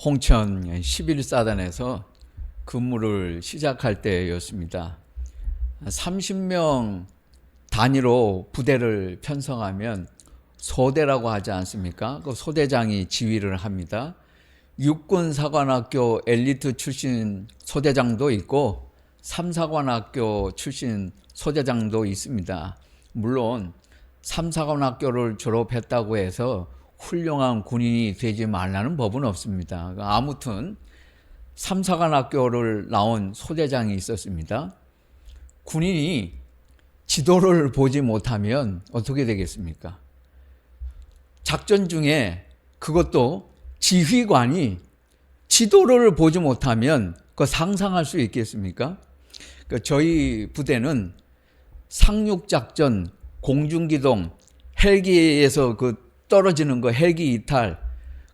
홍천 11사단에서 근무를 시작할 때였습니다. 30명 단위로 부대를 편성하면 소대라고 하지 않습니까? 그 소대장이 지휘를 합니다. 육군사관학교 엘리트 출신 소대장도 있고 삼사관학교 출신 소대장도 있습니다. 물론 삼사관학교를 졸업했다고 해서 훌륭한 군인이 되지 말라는 법은 없습니다. 아무튼 삼사관학교를 나온 소대장이 있었습니다. 군인이 지도를 보지 못하면 어떻게 되겠습니까? 작전 중에 그것도 지휘관이 지도를 보지 못하면 그 상상할 수 있겠습니까? 저희 부대는 상륙작전, 공중기동, 헬기에서 떨어지는 거 헬기 이탈,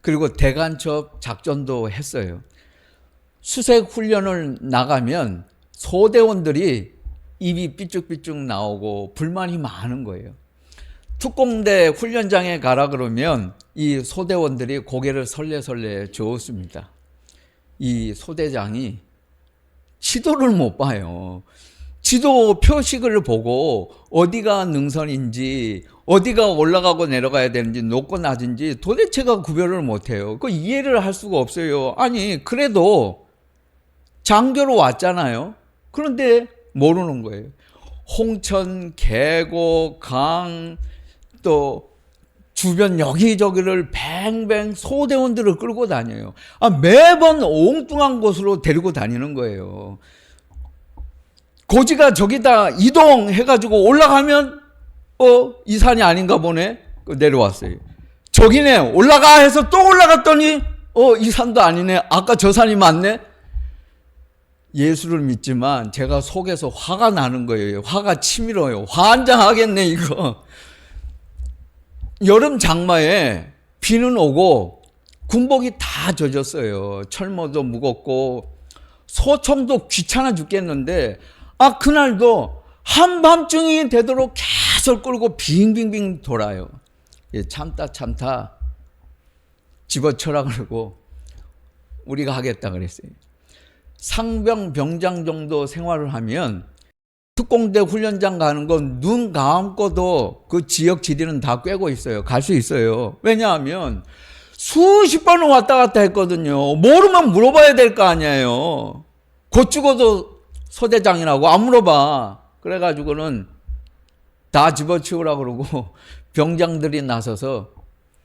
그리고 대간첩 작전도 했어요. 수색 훈련을 나가면 소대원들이 입이 삐쭉삐쭉 나오고 불만이 많은 거예요. 특공대 훈련장에 가라 그러면 이 소대원들이 고개를 설레설레 저었습니다. 이 소대장이 지도를 못 봐요. 지도 표식을 보고 어디가 능선인지, 어디가 올라가고 내려가야 되는지, 높고 낮은지 도대체가 구별을 못해요. 그 이해를 할 수가 없어요. 아니 그래도 장교로 왔잖아요. 그런데 모르는 거예요. 홍천, 계곡, 강, 또 주변 여기저기를 뱅뱅 소대원들을 끌고 다녀요. 매번 엉뚱한 곳으로 데리고 다니는 거예요. 고지가 저기다 이동해가지고 올라가면 이 산이 아닌가 보네. 내려왔어요. 저기네 올라가 해서 또 올라갔더니 이 산도 아니네. 아까 저 산이 맞네. 예수를 믿지만 제가 속에서 화가 나는 거예요. 화가 치밀어요. 환장하겠네 이거. 여름 장마에 비는 오고 군복이 다 젖었어요. 철모도 무겁고 소총도 귀찮아 죽겠는데 그날도 한밤중이 되도록 계속 끌고 빙빙빙 돌아요. 참다 집어쳐라 그러고 우리가 하겠다 그랬어요. 상병 병장 정도 생활을 하면 특공대 훈련장 가는 건 눈 감고도 그 지역 지리는 다 꿰고 있어요. 갈 수 있어요. 왜냐하면 수십 번은 왔다 갔다 했거든요. 모르면 물어봐야 될 거 아니에요. 곧 죽어도 소대장이라고 안 물어봐. 그래가지고는 다 집어치우라 그러고 병장들이 나서서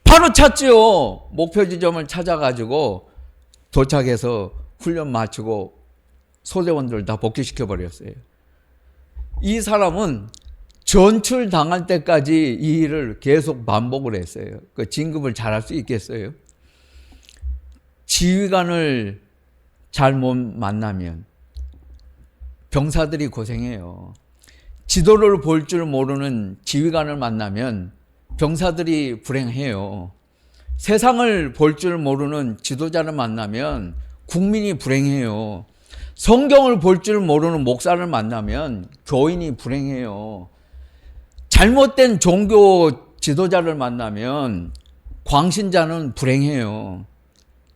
바로 찾지요. 목표 지점을 찾아가지고 도착해서 훈련 마치고 소대원들 다 복귀시켜 버렸어요. 이 사람은 전출 당할 때까지 이 일을 계속 반복을 했어요. 그 진급을 잘할 수 있겠어요? 지휘관을 잘못 만나면 병사들이 고생해요. 지도를 볼 줄 모르는 지휘관을 만나면 병사들이 불행해요. 세상을 볼 줄 모르는 지도자를 만나면 국민이 불행해요. 성경을 볼 줄 모르는 목사를 만나면 교인이 불행해요. 잘못된 종교 지도자를 만나면 광신자는 불행해요.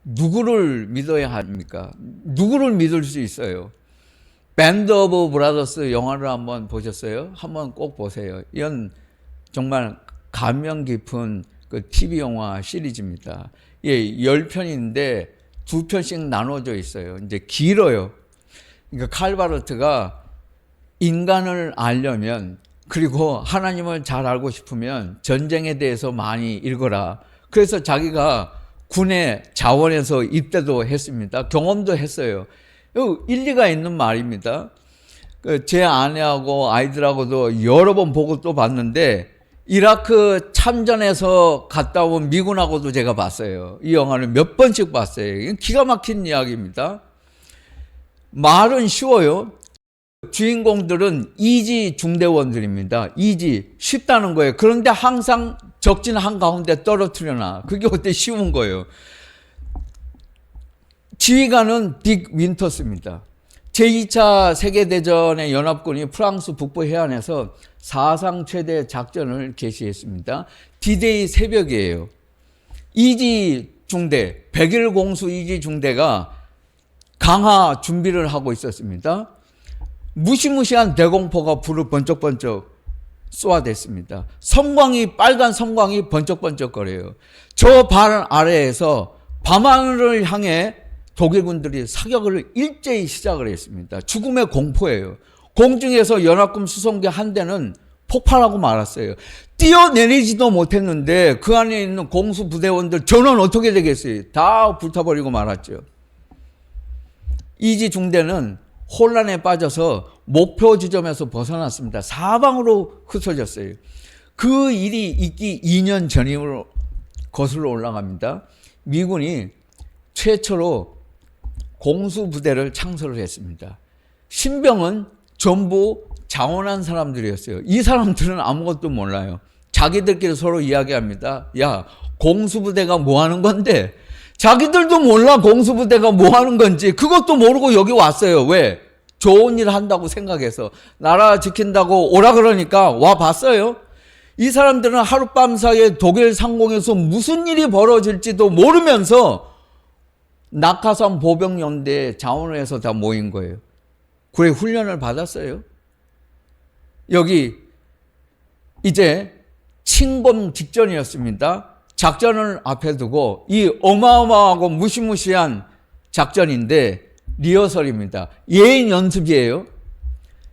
누구를 믿어야 합니까? 누구를 믿을 수 있어요? 밴드 오브 브라더스 영화를 한번 보셨어요? 한번 꼭 보세요. 이건 정말 감명 깊은 그 TV 영화 시리즈입니다. 10편인데 2편씩 나눠져 있어요. 이제 길어요. 그러니까 칼바르트가 인간을 알려면, 그리고 하나님을 잘 알고 싶으면 전쟁에 대해서 많이 읽어라. 그래서 자기가 군의 자원에서 입대도 했습니다. 경험도 했어요. 일리가 있는 말입니다. 제 아내하고 아이들하고도 여러 번 보고 또 봤는데 이라크 참전에서 갔다 온 미군하고도 제가 봤어요. 이 영화를 몇 번씩 봤어요. 기가 막힌 이야기입니다. 말은 쉬워요. 주인공들은 이지 중대원들입니다. 이지 쉽다는 거예요. 그런데 항상 적진 한가운데 떨어뜨려놔. 그게 어때 쉬운 거예요. 지휘관은 딕 윈터스입니다. 제2차 세계대전의 연합군이 프랑스 북부 해안에서 사상 최대 작전을 개시했습니다. D-Day 새벽이에요. 이지 중대, 백일공수 이지중대가 강화 준비를 하고 있었습니다. 무시무시한 대공포가 불을 번쩍번쩍 쏘아댔습니다. 성광이, 빨간 성광이 번쩍번쩍거려요. 저 발 아래에서 밤하늘을 향해 독일군들이 사격을 일제히 시작을 했습니다. 죽음의 공포예요. 공중에서 연합금 수송기 한 대는 폭발하고 말았어요. 뛰어내리지도 못했는데 그 안에 있는 공수부대원들 전원 어떻게 되겠어요? 다 불타버리고 말았죠. 이지중대는 혼란에 빠져서 목표 지점에서 벗어났습니다. 사방으로 흩어졌어요. 그 일이 있기 2년 전으로 거슬러 올라갑니다. 미군이 최초로 공수부대를 창설을 했습니다. 신병은 전부 자원한 사람들이었어요. 이 사람들은 아무것도 몰라요. 자기들끼리 서로 이야기합니다. 야, 공수부대가 뭐 하는 건데? 자기들도 몰라 공수부대가 뭐 하는 건지. 그것도 모르고 여기 왔어요. 왜? 좋은 일 한다고 생각해서. 나라 지킨다고 오라 그러니까 와 봤어요. 이 사람들은 하룻밤 사이에 독일 상공에서 무슨 일이 벌어질지도 모르면서 낙하산 보병연대에 자원을 해서 다 모인 거예요. 그래 훈련을 받았어요. 여기 이제 침범 직전이었습니다. 작전을 앞에 두고 이 어마어마하고 무시무시한 작전인데 리허설입니다. 예행 연습이에요.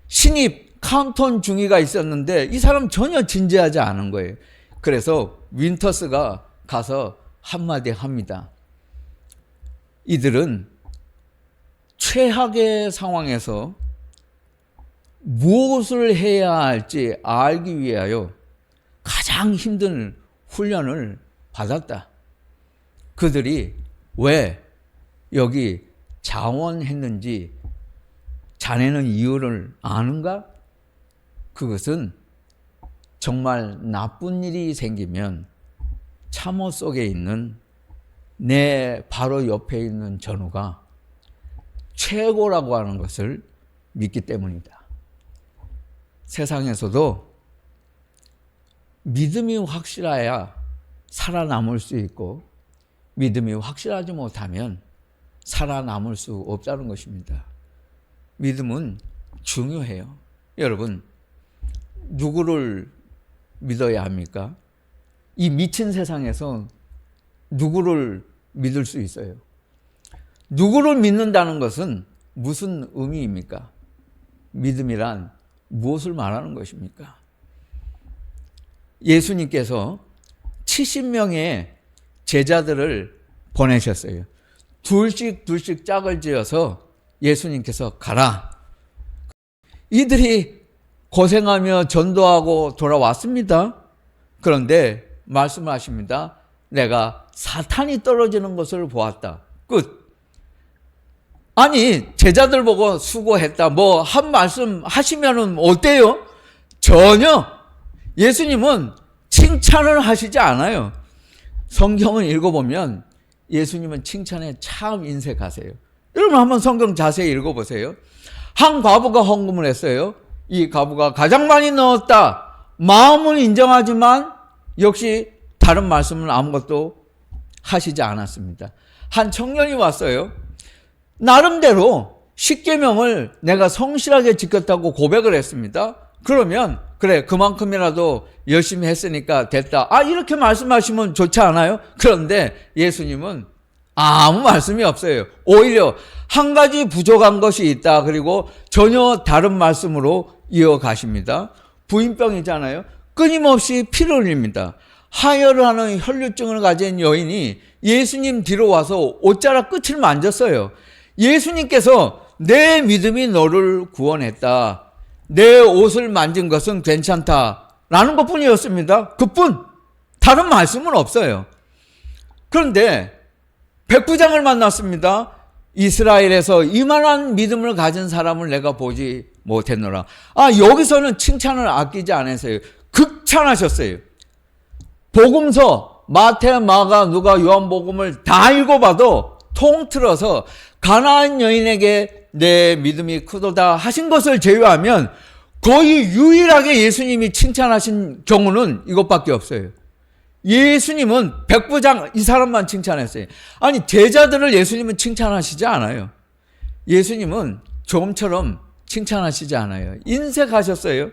신입 카운턴 중위가 있었는데 이 사람 전혀 진지하지 않은 거예요. 그래서 윈터스가 가서 한마디 합니다. 이들은 최악의 상황에서 무엇을 해야 할지 알기 위하여 가장 힘든 훈련을 받았다. 그들이 왜 여기 자원했는지 자네는 이유를 아는가? 그것은 정말 나쁜 일이 생기면 참호 속에 있는 내 바로 옆에 있는 전우가 최고라고 하는 것을 믿기 때문이다. 세상에서도 믿음이 확실해야 살아남을 수 있고 믿음이 확실하지 못하면 살아남을 수 없다는 것입니다. 믿음은 중요해요. 여러분, 누구를 믿어야 합니까? 이 미친 세상에서 누구를 믿을 수 있어요? 누구를 믿는다는 것은 무슨 의미입니까? 믿음이란 무엇을 말하는 것입니까? 예수님께서 70명의 제자들을 보내셨어요. 둘씩 짝을 지어서 예수님께서 가라. 이들이 고생하며 전도하고 돌아왔습니다. 그런데 말씀하십니다. 내가 사탄이 떨어지는 것을 보았다. 끝. 아니, 제자들 보고 수고했다. 뭐 한 말씀 하시면은 어때요? 전혀. 예수님은 칭찬을 하시지 않아요. 성경을 읽어보면 예수님은 칭찬에 참 인색하세요. 여러분 한번 성경 자세히 읽어보세요. 한 과부가 헌금을 했어요. 이 과부가 가장 많이 넣었다. 마음은 인정하지만 역시 다른 말씀은 아무것도 하시지 않았습니다. 한 청년이 왔어요. 나름대로 십계명을 내가 성실하게 지켰다고 고백을 했습니다. 그러면 그래 그만큼이라도 열심히 했으니까 됐다. 이렇게 말씀하시면 좋지 않아요? 그런데 예수님은 아무 말씀이 없어요. 오히려 한 가지 부족한 것이 있다. 그리고 전혀 다른 말씀으로 이어가십니다. 부인병이잖아요. 끊임없이 피를 흘립니다. 하혈을 하는 혈류증을 가진 여인이 예수님 뒤로 와서 옷자락 끝을 만졌어요. 예수님께서 내 믿음이 너를 구원했다. 내 옷을 만진 것은 괜찮다라는 것뿐이었습니다. 그뿐. 다른 말씀은 없어요. 그런데 백부장을 만났습니다. 이스라엘에서 이만한 믿음을 가진 사람을 내가 보지 못했노라. 여기서는 칭찬을 아끼지 않으세요. 극찬하셨어요. 복음서 마태, 마가, 누가, 요한복음을 다 읽어봐도 통틀어서 가나안 여인에게 내 믿음이 크도다 하신 것을 제외하면 거의 유일하게 예수님이 칭찬하신 경우는 이것밖에 없어요. 예수님은 백부장 이 사람만 칭찬했어요. 아니 제자들을 예수님은 칭찬하시지 않아요. 예수님은 조금처럼 칭찬하시지 않아요. 인색하셨어요.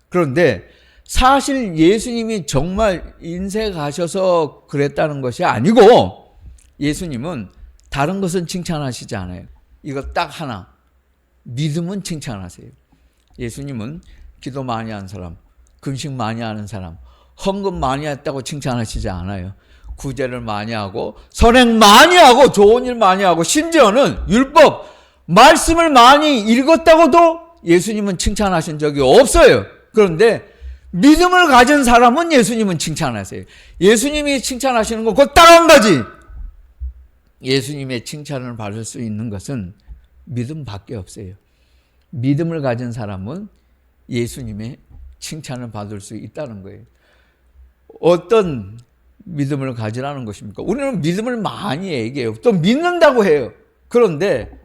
그런데 사실 예수님이 정말 인색하셔서 그랬다는 것이 아니고 예수님은 다른 것은 칭찬하시지 않아요. 이거 딱 하나, 믿음은 칭찬하세요. 예수님은 기도 많이 하는 사람, 금식 많이 하는 사람, 헌금 많이 했다고 칭찬하시지 않아요. 구제를 많이 하고 선행 많이 하고 좋은 일 많이 하고 심지어는 율법, 말씀을 많이 읽었다고도 예수님은 칭찬하신 적이 없어요. 그런데 믿음을 가진 사람은 예수님은 칭찬하세요. 예수님이 칭찬하시는 거 그 딱 한 가지. 예수님의 칭찬을 받을 수 있는 것은 믿음밖에 없어요. 믿음을 가진 사람은 예수님의 칭찬을 받을 수 있다는 거예요. 어떤 믿음을 가지라는 것입니까? 우리는 믿음을 많이 얘기해요. 또 믿는다고 해요. 그런데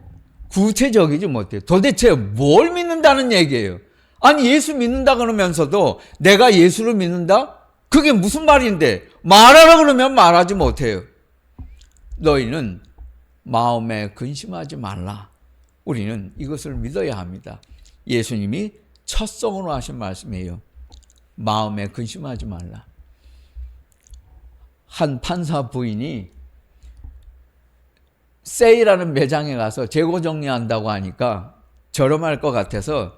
구체적이지 못해요. 도대체 뭘 믿는다는 얘기예요. 아니 예수 믿는다 그러면서도 내가 예수를 믿는다? 그게 무슨 말인데 말하라 그러면 말하지 못해요. 너희는 마음에 근심하지 말라. 우리는 이것을 믿어야 합니다. 예수님이 첫성으로 하신 말씀이에요. 마음에 근심하지 말라. 한 판사 부인이 세일하는 매장에 가서 재고 정리한다고 하니까 저렴할 것 같아서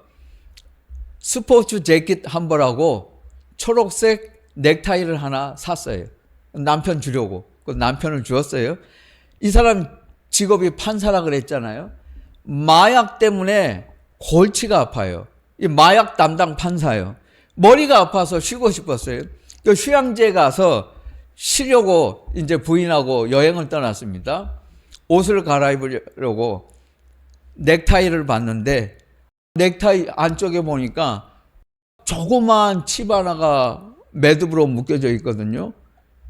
스포츠 재킷 한 벌하고 초록색 넥타이를 하나 샀어요. 남편 주려고. 남편을 주었어요. 이 사람 직업이 판사라 그랬잖아요. 마약 때문에 골치가 아파요. 이 마약 담당 판사예요. 머리가 아파서 쉬고 싶었어요. 그 휴양지에 가서 쉬려고 이제 부인하고 여행을 떠났습니다. 옷을 갈아입으려고 넥타이를 봤는데 넥타이 안쪽에 보니까 조그만 칩 하나가 매듭으로 묶여져 있거든요.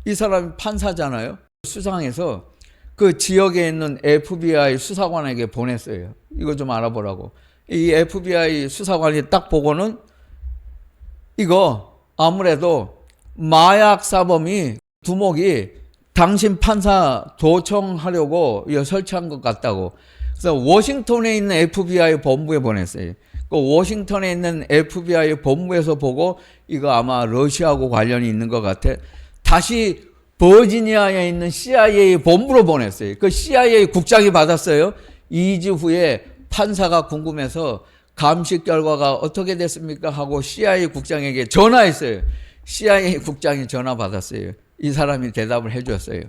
이 사람이 판사잖아요. 수상해서 그 지역에 있는 FBI 수사관에게 보냈어요. 이거 좀 알아보라고. 이 FBI 수사관이 딱 보고는 이거 아무래도 마약 사범이 두목이 당신 판사 도청하려고 설치한 것 같다고. 그래서 워싱턴에 있는 FBI 본부에 보냈어요. 그 워싱턴에 있는 FBI 본부에서 보고 이거 아마 러시아하고 관련이 있는 것 같아. 다시 버지니아에 있는 CIA 본부로 보냈어요. 그 CIA 국장이 받았어요. 2주 후에 판사가 궁금해서 감식 결과가 어떻게 됐습니까? 하고 CIA 국장에게 전화했어요. CIA 국장이 전화 받았어요. 이 사람이 대답을 해줬어요.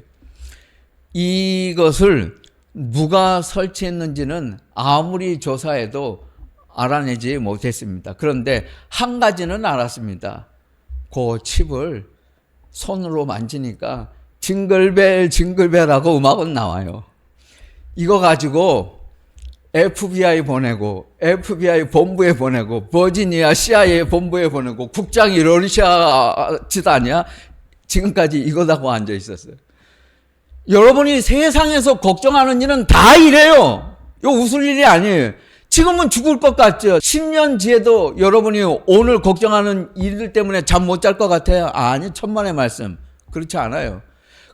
이것을 누가 설치했는지는 아무리 조사해도 알아내지 못했습니다. 그런데 한 가지는 알았습니다. 그 칩을 손으로 만지니까 징글벨 징글벨하고 음악은 나와요. 이거 가지고 FBI 보내고 FBI 본부에 보내고 버지니아 CIA 본부에 보내고 국장이 러시아 짓 아니야? 지금까지 이거다고 앉아 있었어요. 여러분이 세상에서 걱정하는 일은 다 이래요. 이거 웃을 일이 아니에요. 지금은 죽을 것 같죠. 10년 뒤에도 여러분이 오늘 걱정하는 일들 때문에 잠 못 잘 것 같아요. 아니, 천만의 말씀. 그렇지 않아요.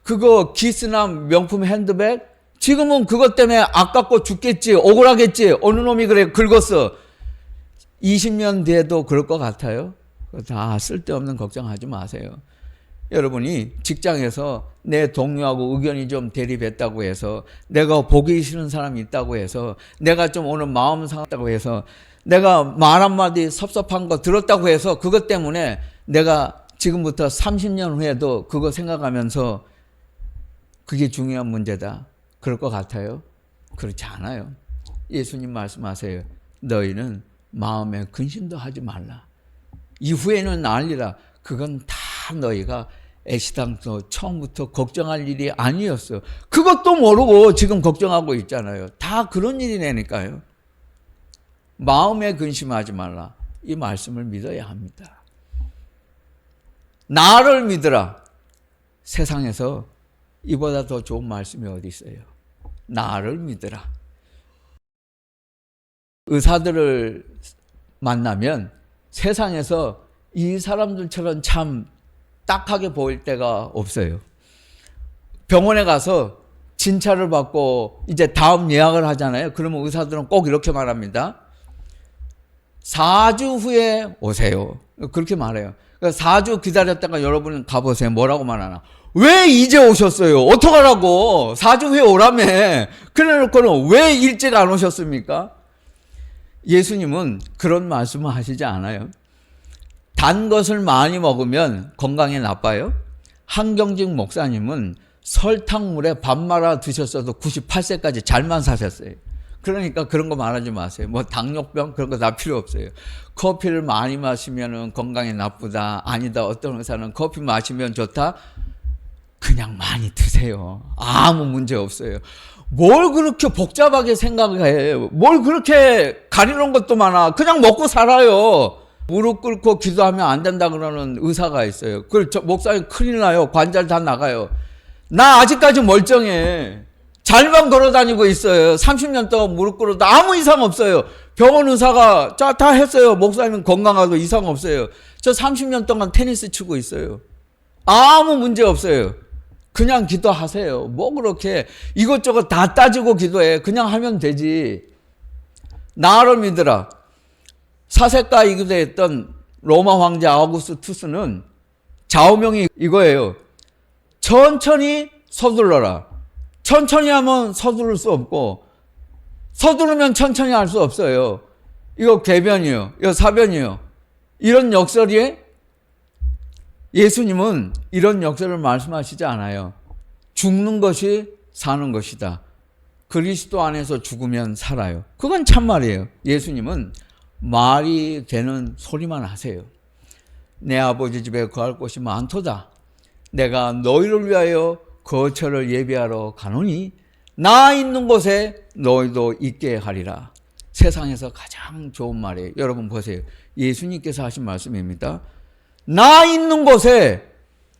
그거 기스나 명품 핸드백? 지금은 그것 때문에 아깝고 죽겠지, 억울하겠지. 어느 놈이 그래 긁었어. 20년 뒤에도 그럴 것 같아요. 다 쓸데없는 걱정하지 마세요. 여러분이 직장에서 내 동료하고 의견이 좀 대립했다고 해서, 내가 보기 싫은 사람이 있다고 해서, 내가 좀 오늘 마음 상했다고 해서, 내가 말 한마디 섭섭한 거 들었다고 해서 그것 때문에 내가 지금부터 30년 후에도 그거 생각하면서 그게 중요한 문제다. 그럴 것 같아요? 그렇지 않아요. 예수님 말씀하세요. 너희는 마음에 근심도 하지 말라. 이후에는 알리라. 그건 다 너희가 애시당초 처음부터 걱정할 일이 아니었어요. 그것도 모르고 지금 걱정하고 있잖아요. 다 그런 일이라니까요. 마음에 근심하지 말라. 이 말씀을 믿어야 합니다. 나를 믿으라. 세상에서 이보다 더 좋은 말씀이 어디 있어요? 나를 믿으라. 의사들을 만나면 세상에서 이 사람들처럼 참 딱하게 보일 때가 없어요. 병원에 가서 진찰을 받고 이제 다음 예약을 하잖아요. 그러면 의사들은 꼭 이렇게 말합니다. 4주 후에 오세요. 그렇게 말해요. 그러니까 4주 기다렸다가 여러분 가보세요. 뭐라고 말하나? 왜 이제 오셨어요? 어떡하라고? 4주 후에 오라며. 그래 놓고는 왜 일찍 안 오셨습니까? 예수님은 그런 말씀을 하시지 않아요. 단 것을 많이 먹으면 건강에 나빠요. 한경직 목사님은 설탕물에 밥 말아 드셨어도 98세까지 잘만 사셨어요. 그러니까 그런 거 말하지 마세요. 뭐 당뇨병 그런 거 다 필요 없어요. 커피를 많이 마시면 건강에 나쁘다. 아니다. 어떤 의사는 커피 마시면 좋다. 그냥 많이 드세요. 아무 문제 없어요. 뭘 그렇게 복잡하게 생각해요. 뭘 그렇게 가리는 것도 많아. 그냥 먹고 살아요. 무릎 꿇고 기도하면 안 된다 그러는 의사가 있어요. 목사님 큰일 나요. 관절 다 나가요. 나 아직까지 멀쩡해. 잘만 걸어 다니고 있어요. 30년 동안 무릎 꿇어도 아무 이상 없어요. 병원 의사가 다 했어요. 목사님은 건강하고 이상 없어요. 저 30년 동안 테니스 치고 있어요. 아무 문제 없어요. 그냥 기도하세요. 뭐 그렇게 이것저것 다 따지고 기도해. 그냥 하면 되지. 나를 믿으라. 사색가이기도 했던 로마 황제 아우구스투스는 좌우명이 이거예요. 천천히 서둘러라. 천천히 하면 서두를 수 없고 서두르면 천천히 할 수 없어요. 이거 궤변이요. 이거 사변이요. 이런 역설이에 예수님은 이런 역설을 말씀하시지 않아요. 죽는 것이 사는 것이다. 그리스도 안에서 죽으면 살아요. 그건 참말이에요. 예수님은 말이 되는 소리만 하세요. 내 아버지 집에 거할 곳이 많도다. 내가 너희를 위하여 거처를 예비하러 가노니 나 있는 곳에 너희도 있게 하리라. 세상에서 가장 좋은 말이에요. 여러분 보세요. 예수님께서 하신 말씀입니다. 나 있는 곳에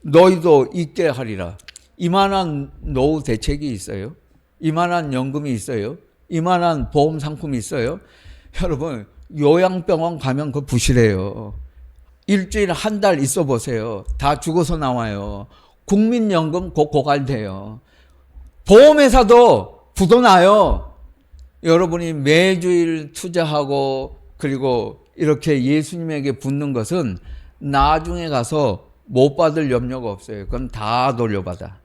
너희도 있게 하리라. 이만한 노후 대책이 있어요? 이만한 연금이 있어요? 이만한 보험 상품이 있어요? 여러분 요양병원 가면 그거 부실해요. 일주일 한 달 있어 보세요. 다 죽어서 나와요. 국민연금 곧 고갈돼요. 보험회사도 부도나요. 여러분이 매주일 투자하고 그리고 이렇게 예수님에게 붙는 것은 나중에 가서 못 받을 염려가 없어요. 그건 다 돌려받아.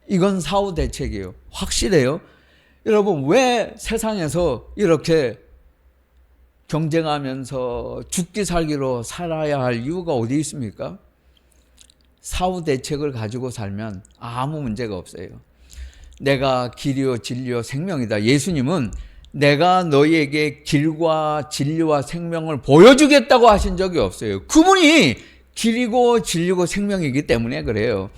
이건 사후 대책이에요. 확실해요. 여러분 왜 세상에서 이렇게 경쟁하면서 죽기 살기로 살아야 할 이유가 어디 있습니까? 사후 대책을 가지고 살면 아무 문제가 없어요. 내가 길이요 진리요 생명이다. 예수님은 내가 너희에게 길과 진리와 생명을 보여주겠다고 하신 적이 없어요. 그분이 길이고 진리고 생명이기 때문에 그래요.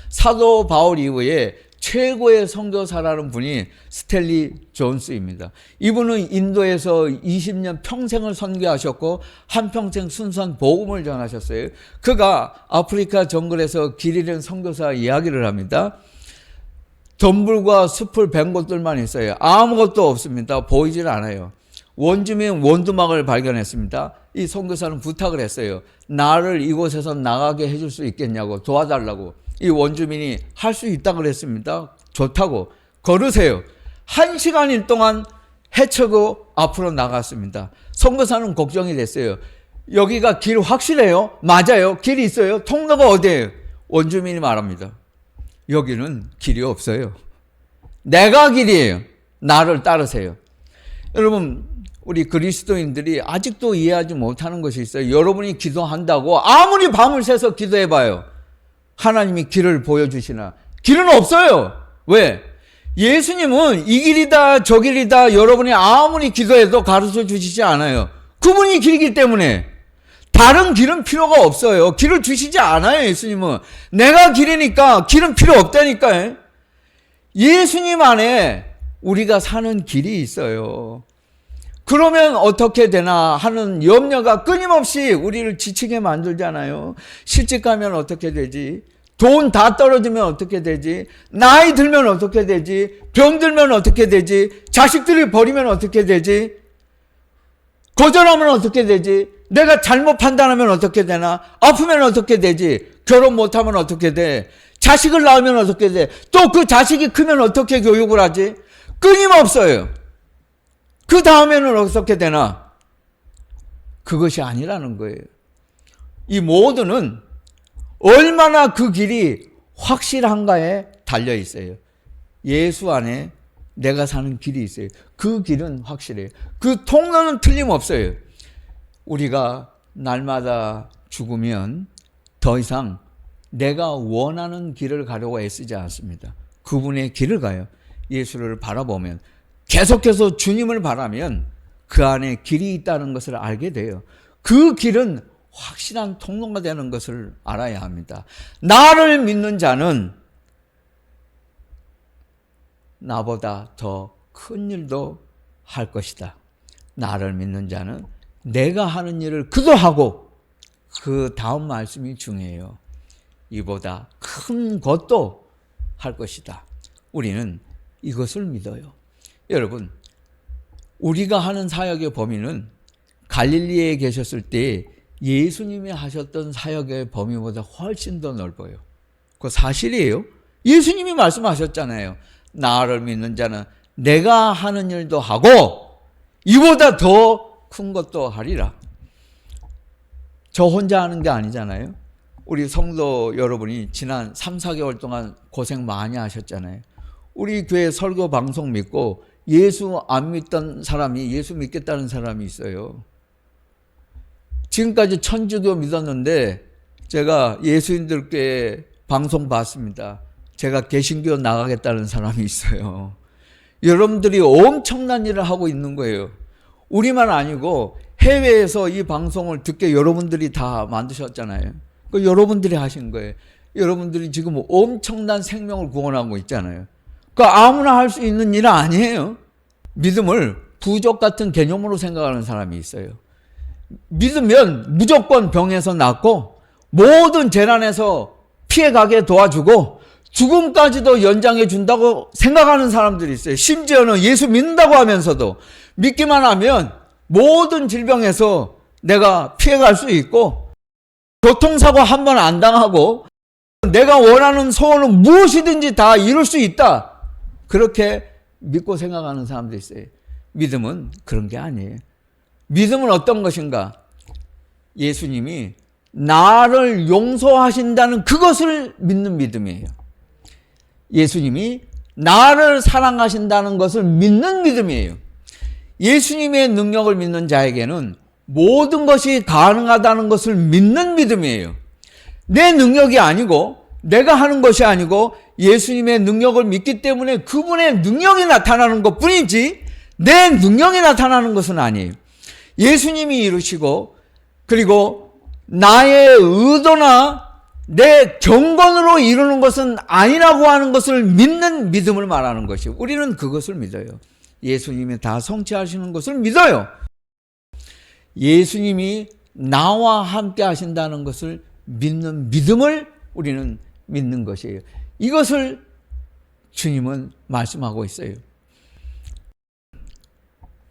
사도 바울 이후에 최고의 선교사라는 분이 스탠리 존스입니다. 이분은 인도에서 20년 평생을 선교하셨고 한평생 순수한 복음을 전하셨어요. 그가 아프리카 정글에서 길 잃은 선교사 이야기를 합니다. 덤불과 숲을 벤 곳들만 있어요. 아무것도 없습니다. 보이질 않아요. 원주민 원두막을 발견했습니다. 이 선교사는 부탁을 했어요. 나를 이곳에서 나가게 해줄 수 있겠냐고 도와달라고. 이 원주민이 할 수 있다고 그랬습니다. 좋다고. 걸으세요. 1시간일 동안 헤쳐고 앞으로 나갔습니다. 선교사는 걱정이 됐어요. 여기가 길 확실해요? 맞아요. 길이 있어요? 통로가 어디예요? 원주민이 말합니다. 여기는 길이 없어요. 내가 길이에요. 나를 따르세요. 여러분 우리 그리스도인들이 아직도 이해하지 못하는 것이 있어요. 여러분이 기도한다고 아무리 밤을 새서 기도해봐요. 하나님이 길을 보여주시나? 길은 없어요. 왜? 예수님은 이 길이다 저 길이다 여러분이 아무리 기도해도 가르쳐 주시지 않아요. 그분이 길이기 때문에 다른 길은 필요가 없어요. 길을 주시지 않아요. 예수님은 내가 길이니까 길은 필요 없다니까요. 예수님 안에 우리가 사는 길이 있어요. 그러면 어떻게 되나 하는 염려가 끊임없이 우리를 지치게 만들잖아요. 시집 가면 어떻게 되지? 돈 다 떨어지면 어떻게 되지? 나이 들면 어떻게 되지? 병 들면 어떻게 되지? 자식들을 버리면 어떻게 되지? 거절하면 어떻게 되지? 내가 잘못 판단하면 어떻게 되나? 아프면 어떻게 되지? 결혼 못하면 어떻게 돼? 자식을 낳으면 어떻게 돼? 또 그 자식이 크면 어떻게 교육을 하지? 끊임없어요. 그 다음에는 어떻게 되나? 그것이 아니라는 거예요. 이 모두는 얼마나 그 길이 확실한가에 달려 있어요. 예수 안에 내가 사는 길이 있어요. 그 길은 확실해요. 그 통로는 틀림없어요. 우리가 날마다 죽으면 더 이상 내가 원하는 길을 가려고 애쓰지 않습니다. 그분의 길을 가요. 예수를 바라보면, 계속해서 주님을 바라면 그 안에 길이 있다는 것을 알게 돼요. 그 길은 확실한 통로가 되는 것을 알아야 합니다. 나를 믿는 자는 나보다 더 큰 일도 할 것이다. 나를 믿는 자는 내가 하는 일을 그도 하고, 그 다음 말씀이 중요해요. 이보다 큰 것도 할 것이다. 우리는 이것을 믿어요. 여러분, 우리가 하는 사역의 범위는 갈릴리에 계셨을 때 예수님이 하셨던 사역의 범위보다 훨씬 더 넓어요. 그거 사실이에요. 예수님이 말씀하셨잖아요. 나를 믿는 자는 내가 하는 일도 하고 이보다 더 큰 것도 하리라. 저 혼자 하는 게 아니잖아요. 우리 성도 여러분이 지난 3, 4개월 동안 고생 많이 하셨잖아요. 우리 교회 설교 방송 믿고 예수 안 믿던 사람이 예수 믿겠다는 사람이 있어요. 지금까지 천주교 믿었는데 제가 예수인들께 방송 봤습니다. 제가 개신교 나가겠다는 사람이 있어요. 여러분들이 엄청난 일을 하고 있는 거예요. 우리만 아니고 해외에서 이 방송을 듣게 여러분들이 다 만드셨잖아요. 그 여러분들이 하신 거예요. 여러분들이 지금 엄청난 생명을 구원하고 있잖아요. 그 아무나 할 수 있는 일은 아니에요. 믿음을 부족 같은 개념으로 생각하는 사람이 있어요. 믿으면 무조건 병에서 낫고 모든 재난에서 피해가게 도와주고 죽음까지도 연장해 준다고 생각하는 사람들이 있어요. 심지어는 예수 믿는다고 하면서도 믿기만 하면 모든 질병에서 내가 피해갈 수 있고 교통사고 한 번 안 당하고 내가 원하는 소원은 무엇이든지 다 이룰 수 있다. 그렇게 믿고 생각하는 사람도 있어요. 믿음은 그런 게 아니에요. 믿음은 어떤 것인가? 예수님이 나를 용서하신다는 그것을 믿는 믿음이에요. 예수님이 나를 사랑하신다는 것을 믿는 믿음이에요. 예수님의 능력을 믿는 자에게는 모든 것이 가능하다는 것을 믿는 믿음이에요. 내 능력이 아니고 내가 하는 것이 아니고 예수님의 능력을 믿기 때문에 그분의 능력이 나타나는 것뿐이지 내 능력이 나타나는 것은 아니에요. 예수님이 이루시고 그리고 나의 의도나 내 경건으로 이루는 것은 아니라고 하는 것을 믿는 믿음을 말하는 것이요. 우리는 그것을 믿어요. 예수님이 다 성취하시는 것을 믿어요. 예수님이 나와 함께 하신다는 것을 믿는 믿음을 우리는 믿는 것이에요. 이것을 주님은 말씀하고 있어요.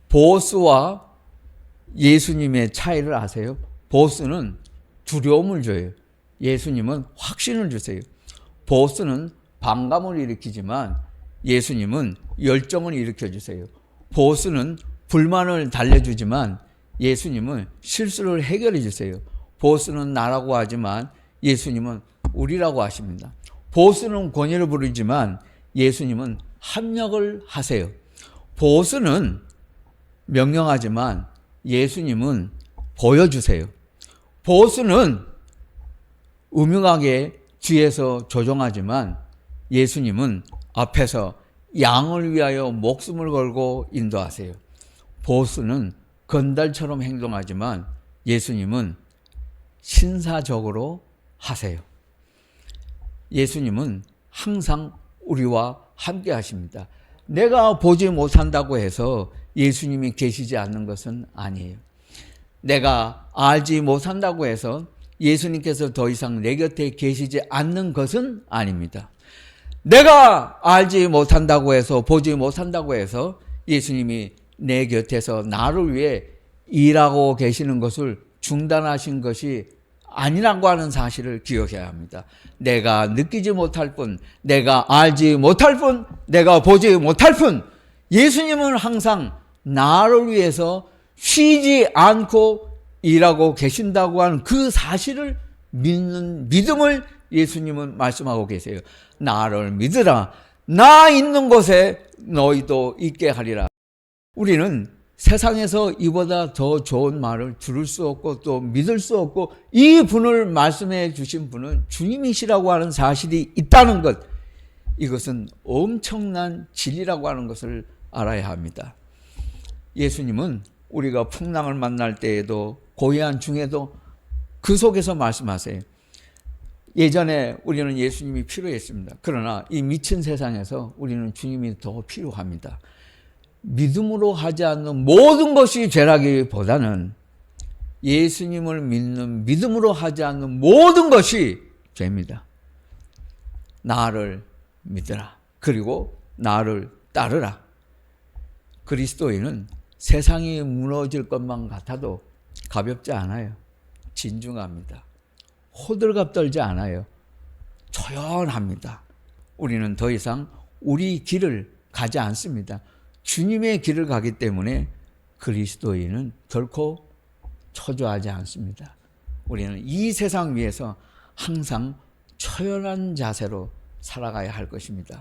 보스와 예수님의 차이를 아세요? 보스는 두려움을 줘요. 예수님은 확신을 주세요. 보스는 반감을 일으키지만 예수님은 열정을 일으켜주세요. 보스는 불만을 달래주지만 예수님은 실수를 해결해 주세요. 보스는 나라고 하지만 예수님은 우리라고 하십니다. 보스는 권위를 부리지만 예수님은 합력을 하세요. 보스는 명령하지만 예수님은 보여주세요. 보스는 음흉하게 뒤에서 조종하지만 예수님은 앞에서 양을 위하여 목숨을 걸고 인도하세요. 보스는 건달처럼 행동하지만 예수님은 신사적으로 하세요. 예수님은 항상 우리와 함께 하십니다. 내가 보지 못한다고 해서 예수님이 계시지 않는 것은 아니에요. 내가 알지 못한다고 해서 예수님께서 더 이상 내 곁에 계시지 않는 것은 아닙니다. 내가 알지 못한다고 해서 보지 못한다고 해서 예수님이 내 곁에서 나를 위해 일하고 계시는 것을 중단하신 것이 아니라고 하는 사실을 기억해야 합니다. 내가 느끼지 못할 뿐, 내가 알지 못할 뿐, 내가 보지 못할 뿐, 예수님은 항상 나를 위해서 쉬지 않고 일하고 계신다고 하는 그 사실을 믿는 믿음을 예수님은 말씀하고 계세요. 나를 믿으라. 나 있는 곳에 너희도 있게 하리라. 우리는 세상에서 이보다 더 좋은 말을 들을 수 없고 또 믿을 수 없고, 이 분을 말씀해 주신 분은 주님이시라고 하는 사실이 있다는 것, 이것은 엄청난 진리라고 하는 것을 알아야 합니다. 예수님은 우리가 풍랑을 만날 때에도 고해안 중에도 그 속에서 말씀하세요. 예전에 우리는 예수님이 필요했습니다. 그러나 이 미친 세상에서 우리는 주님이 더 필요합니다. 믿음으로 하지 않는 모든 것이 죄라기보다는 예수님을 믿는 믿음으로 하지 않는 모든 것이 죄입니다. 나를 믿으라. 그리고 나를 따르라. 그리스도인은 세상이 무너질 것만 같아도 가볍지 않아요. 진중합니다. 호들갑 떨지 않아요. 조연합니다. 우리는 더 이상 우리 길을 가지 않습니다. 주님의 길을 가기 때문에 그리스도인은 결코 초조하지 않습니다. 우리는 이 세상 위에서 항상 처연한 자세로 살아가야 할 것입니다.